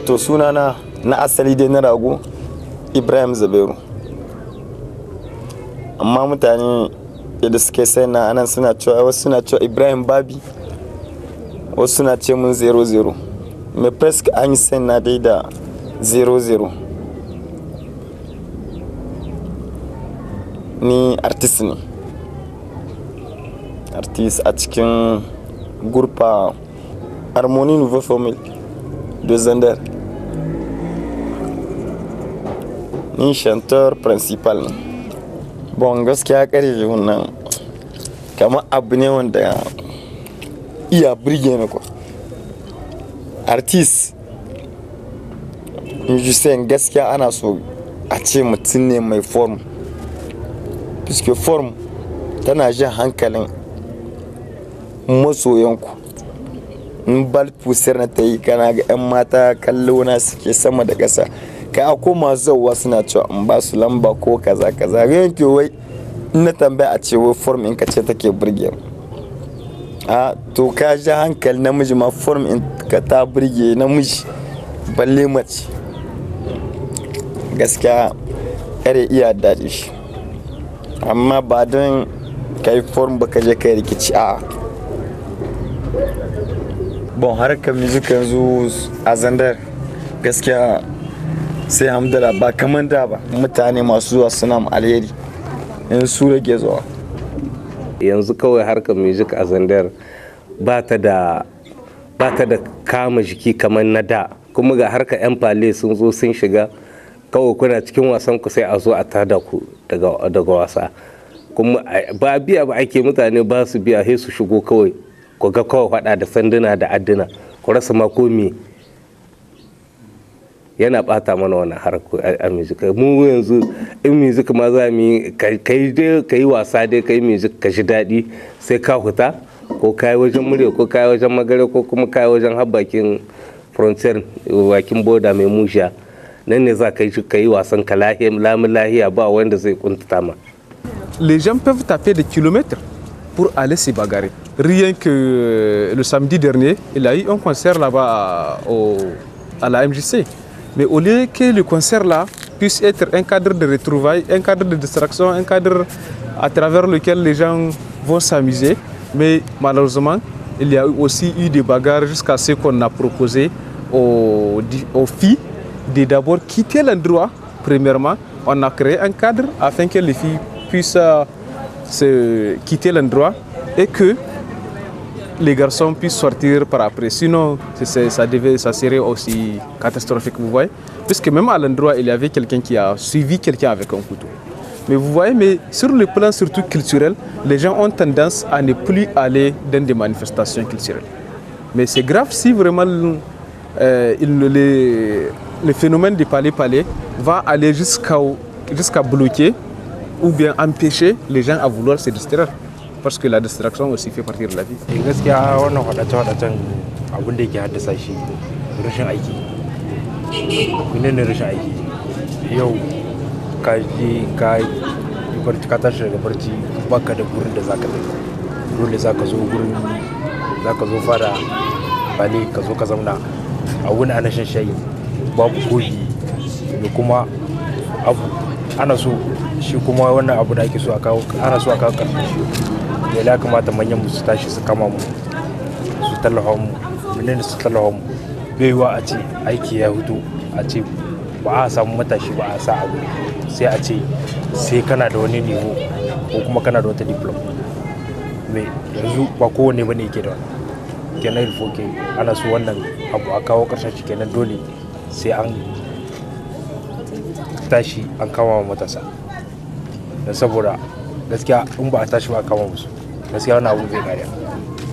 To sunana na asali dai na rago Ibrahim Zubairu, amma mutane da suke sai na anan suna cewa, wasu suna cewa Ibrahim Babi, wasu suna ce mun 00, mai presque an yi sai na dai da 00. Ni artist ne, artist a cikin gurfa Harmonie Nouveau Formule de Zender. Ni chanteur principal ne. Bon, gaskiya kare wannan kamar abu ne wanda iya burge ni kwa. Artist musician gaskiya ana so a ce mutum ne mai form, puisque form tana jan hankalin masoyanku. In bal pusir na ta yi kana ga 'yan mata kallo na suke sama da ƙasa, ka ako masu zauwa suna cewa in ba su lamba ko kaza kaza. Yanke wai na tambaya a ce wai form in ka ce take burge, a to ka ja hankali namiji ma form in ka ta burge namiji balle mace. Gaskiya kare iya daɗi shi, amma ba don kai form ba ka je kai rikici a. Bon, harkar music yanzu a Zandar gaskiya sai hamdala ba kamar da ba. Mutane masu zuwa suna alheri in su rage zuwa. Yanzu kawai harkar music a Zandar ba ta da kama jiki kamar na da, kuma ga harkar 'yan fale sun zo sun shiga, kawai kuna cikin wasan ku sai a zo a tada ku daga wasa, kuma ba biya ba ake, mutane ba su biya sai su shigo kawai ku ga kawai faɗa da sanduna da adduna, ku rasa ma komi. Yana bata mana wannan harko a music. Mu yanzu in music ma za mu yi kai wasa dai kai music ka ji daɗi, sai ka huta ko kai wajen murya ko kai wajen magare ko kuma kai wajen habbakin frontier bakin boda mai musha, nan ne za ka yi wasan ka lamun lahiya ba wanda zai kuntata ma. Les gens peuvent taper des kilomètres pour aller se bagarrer. Rien que le samedi dernier, il y a eu un concert là-bas à la MJC. Mais au lieu que le concert-là puisse être un cadre de retrouvailles, un cadre de distraction, un cadre à travers lequel les gens vont s'amuser, mais malheureusement, il y a aussi eu des bagarres jusqu'à ce qu'on a proposé aux filles de d'abord quitter l'endroit. Premièrement, on a créé un cadre afin que les filles puissent quitter l'endroit et que les garçons puissent sortir par après. Sinon, ça serait aussi catastrophique, vous voyez. Puisque même à l'endroit, il y avait quelqu'un qui a suivi quelqu'un avec un couteau. Mais vous voyez, mais sur le plan surtout culturel, les gens ont tendance à ne plus aller dans des manifestations culturelles. Mais c'est grave si vraiment le phénomène du palais-palais va aller jusqu'à bloquer ou bien empêcher les gens à vouloir se distraire. Parce que la distraction aussi fait partie de la vie. Gaskiya wannan hadace-hadacen abin da yake haddasa shi rashin aiki. Menene rashin aiki? Yau ka je ka yi barci, ka tashi daga barci baka da gurin da zaka tafi. Dole zaka zo gurin, zaka zo fara bale ka zo ka zauna a wani ana shan shayi babu kogi da kuma abu ana so shi kuma wannan abu da ake so a kawo, ana so a kawo ƙarshen shi. Ya kamata manyan mu su tashi su kama mu, su tallafa mu, menene su tallafa mu. Bai yiwa a ce aiki ya hutu, a ce ba a samu matashi ba a sa abu, sai a ce sai kana da wani nivo ko kuma kana da wata diploma. Me yanzu ba kowane bane yake da wannan. Kenan ilfoke ana so wannan abu a kawo ƙarshen shi, kenan dole sai an tashi an kama matasa. Dan saboda gaskiya in ba a tashi ba a kama musu, gaskiya wani abu zai kariya.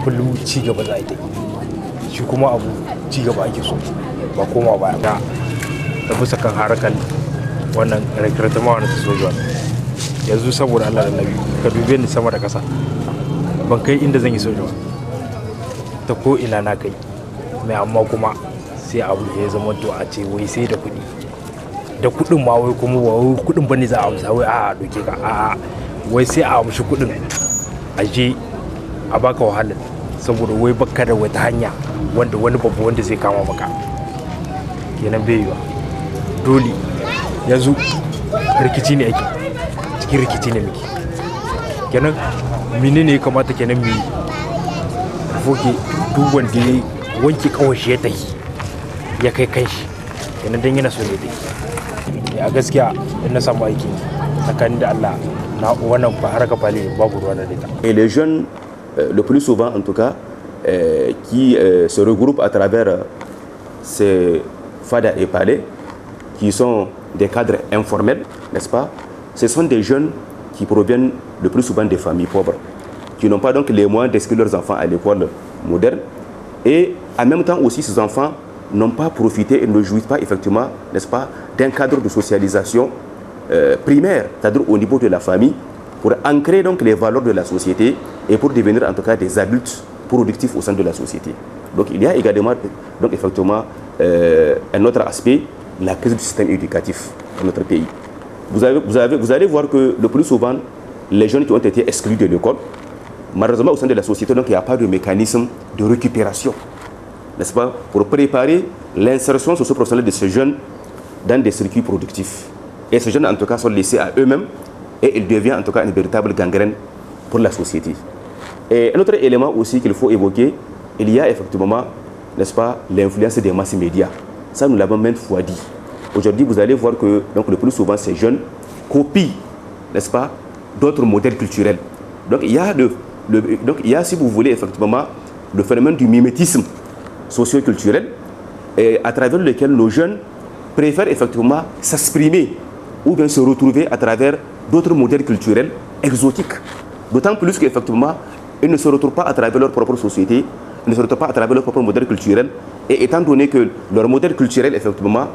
Kullum ci gaba za a yi, shi kuma abu ci gaba ake so ba koma baya. Da bisa kan harkar wannan recruitment wani ta sojuwa yanzu, saboda Allah da Nabi ka dube ni sama da ƙasa, ban kai inda zan yi sojuwa ta ko ina na kai mai, amma kuma sai abu ya zama to a ce wai sai da kuɗi, da kuɗin ma wai kuma ba wai kuɗin bane za a amsa wai a doke ka, a wai sai a amshi kuɗin a je a baka wahala saboda wai baka da wata hanya wanda wani babu wanda zai kama maka. kenan bai yiwa dole yanzu rikici ne ake cikin rikici ne muke kenan menene ya kamata kenan mu foke duk wanda ya wanke kawashi ya tafi ya kai kanshi kenan dan yana so ne dai a gaskiya in na samu aiki tsakanin da Allah na wannan ba haraka fali babu ruwa da ita. Et les jeunes le plus souvent en tout cas qui se regroupent à travers ces FADA et palais qui sont des cadres informels, n'est-ce pas? Ce sont des jeunes qui proviennent le plus souvent des familles pauvres, qui n'ont pas donc les moyens d'inscrire leurs enfants à l'école moderne. Et en même temps aussi, ces enfants n'ont pas profité et ne jouissent pas effectivement, n'est-ce pas, d'un cadre de socialisation primaire, c'est-à-dire au niveau de la famille, pour ancrer donc les valeurs de la société et pour devenir en tout cas des adultes productifs au sein de la société. Donc il y a également donc effectivement un autre aspect, la crise du système éducatif dans notre pays. Vous allez voir que le plus souvent, les jeunes qui ont été exclus de l'école, malheureusement au sein de la société, donc il n'y a pas de mécanisme de récupération, n'est-ce pas, pour préparer l'insertion socio-professionnelle de ces jeunes dans des circuits productifs. Et ces jeunes en tout cas sont laissés à eux-mêmes et ils deviennent en tout cas une véritable gangrène pour la société. Et un autre élément aussi qu'il faut évoquer, il y a effectivement, n'est-ce pas, l'influence des masses médias. Ça, nous l'avons maintes fois dit. Aujourd'hui, vous allez voir que donc, le plus souvent, ces jeunes copient, n'est-ce pas, d'autres modèles culturels. Donc il y a, si vous voulez, effectivement, le phénomène du mimétisme socio-culturel et à travers lequel nos jeunes préfèrent effectivement s'exprimer ou bien se retrouver à travers d'autres modèles culturels exotiques. D'autant plus qu'effectivement, ils ne se retrouvent pas à travers leur propre société, ils ne se retrouvent pas à travers leur propre modèle culturel. Et étant donné que leur modèle culturel, effectivement,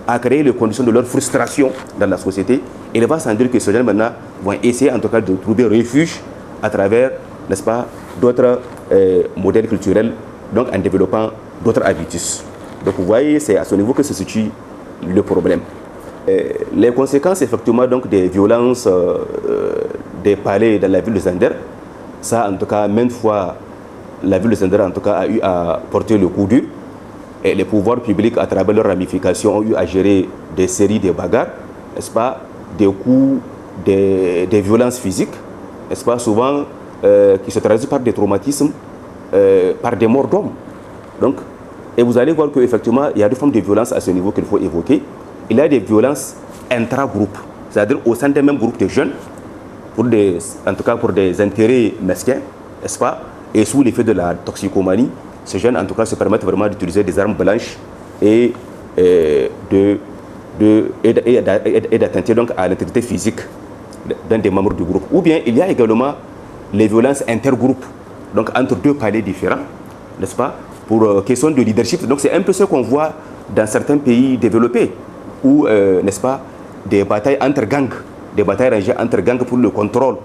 a créé les conditions de leur frustration dans la société, il va sans dire que ces jeunes maintenant vont essayer en tout cas de trouver refuge à travers, n'est-ce pas, d'autres modèles culturels, donc en développant d'autres habitus. Donc vous voyez, c'est à ce niveau que se situe le problème. Les conséquences effectivement donc des violences des palais dans la ville de Zander, ça en tout cas maintes fois la ville de Zander en tout cas a eu à porter le coup dur et les pouvoirs publics à travers leurs ramifications ont eu à gérer des séries de bagarres, n'est-ce pas, des coups, des violences physiques, n'est-ce pas, souvent qui se traduisent par des traumatismes, par des morts d'hommes. Donc, et vous allez voir qu'effectivement, il y a des formes de violence à ce niveau qu'il faut évoquer. Il y a des violences intra-groupes, c'est-à-dire au sein d'un même groupe de jeunes, en tout cas pour des intérêts mesquins, n'est-ce pas, et sous l'effet de la toxicomanie, ces jeunes en tout cas se permettent vraiment d'utiliser des armes blanches et d'attenter donc à l'intégrité physique d'un des membres du groupe. Ou bien il y a également les violences intergroupes, donc entre deux palais différents, n'est-ce pas, pour question de leadership. Donc c'est un peu ce qu'on voit dans certains pays développés, où, n'est-ce pas, des batailles entre gangs, des batailles rangées entre gangs pour le contrôle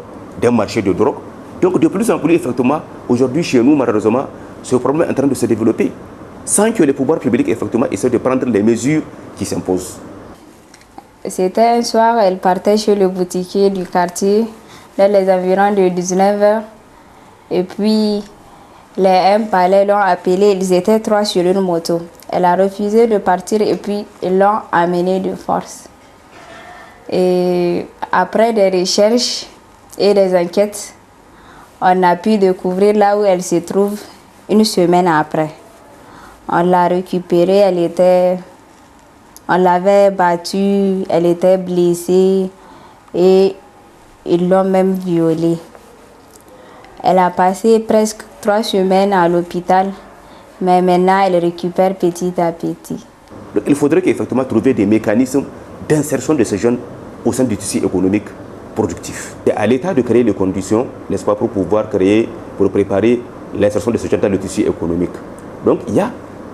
d'un marché de drogue. Donc de plus en plus, effectivement, aujourd'hui chez nous, malheureusement, ce problème est en train de se développer, sans que les pouvoirs publics, effectivement, essaient de prendre les mesures qui s'imposent. C'était un soir, elle partait chez le boutiquier du quartier, dans les environs de 19h. Et puis, les palais l'ont appelé, ils étaient 3 sur une moto. Elle a refusé de partir et puis ils l'ont amenée de force. Et après des recherches et des enquêtes, on a pu découvrir là où elle se trouve une semaine après. On l'a récupérée, on l'avait battue, elle était blessée et ils l'ont même violée. Elle a passé presque 3 semaines à l'hôpital, mais maintenant elle récupère petit à petit. Donc, il faudrait qu'effectivement trouver des mécanismes d'insertion de ces jeunes au sein du tissu économique productif. C'est à l'État de créer les conditions, n'est-ce pas, pour pouvoir préparer l'insertion de ces jeunes dans le tissu économique. Donc il y a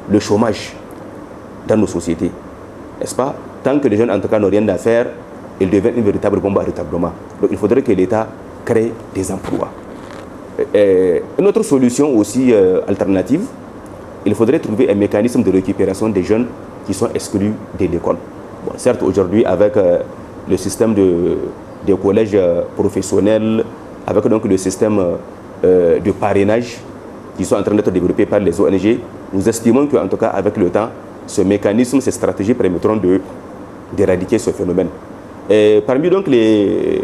le chômage dans nos sociétés, n'est-ce pas? Tant que les jeunes en tout cas n'ont rien à faire, ils deviennent une véritable bombe à retardement. Donc il faudrait que l'État crée des emplois. Une autre solution aussi alternative, il faudrait trouver un mécanisme de récupération des jeunes qui sont exclus de l'école. Bon, certes, aujourd'hui, avec le système des collèges professionnels, avec donc le système de parrainage qui sont en train d'être développés par les ONG, nous estimons qu'en tout cas, avec le temps, ce mécanisme, ces stratégies permettront d'éradiquer ce phénomène. Et parmi donc les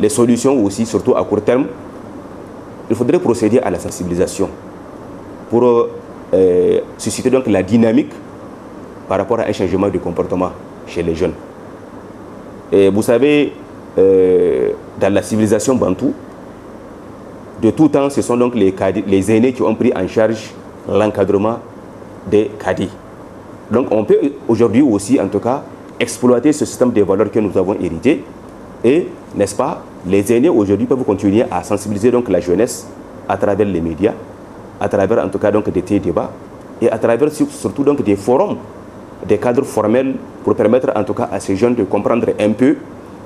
solutions aussi, surtout à court terme, il faudrait procéder à la sensibilisation pour susciter donc la dynamique par rapport à un changement de comportement chez les jeunes. Et vous savez, dans la civilisation bantoue, de tout temps, ce sont donc les aînés qui ont pris en charge l'encadrement des cadets. Donc on peut aujourd'hui aussi, en tout cas, exploiter ce système de valeurs que nous avons hérité. Et, n'est-ce pas, les aînés aujourd'hui peuvent continuer à sensibiliser donc la jeunesse à travers les médias, à travers en tout cas donc des débats et à travers surtout donc des forums, des cadres formels pour permettre en tout cas à ces jeunes de comprendre un peu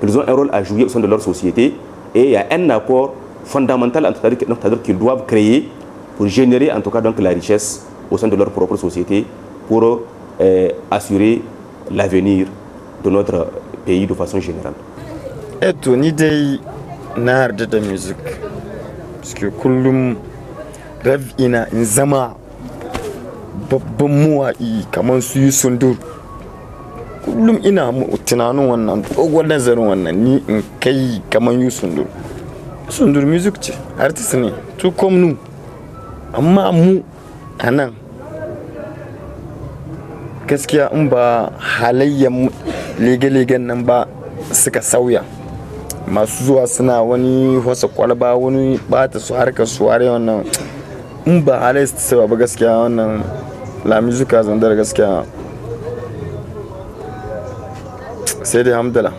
qu'ils ont un rôle à jouer au sein de leur société et il y a un apport fondamental c'est-à-dire qu'ils doivent créer pour générer en tout cas donc la richesse au sein de leur propre société pour assurer l'avenir de notre pays de façon générale. Et to ni dai na yarda da music parce que kullum rap ina in zama babban mawaƙi kamar su yi sundur kullum ina tunanin wannan dogon nazarin wannan ni in kai kamar yi sundur music ce artist ne to comme nous amma mu a nan gaskiya in ba halayyar lege-legen nan ba suka sauya masu zuwa suna wani wasa kwalba wani bata su harkar suware wannan in ba halayyar su ba gaskiya wannan la musica zandar gaskiya sai dai hamdala.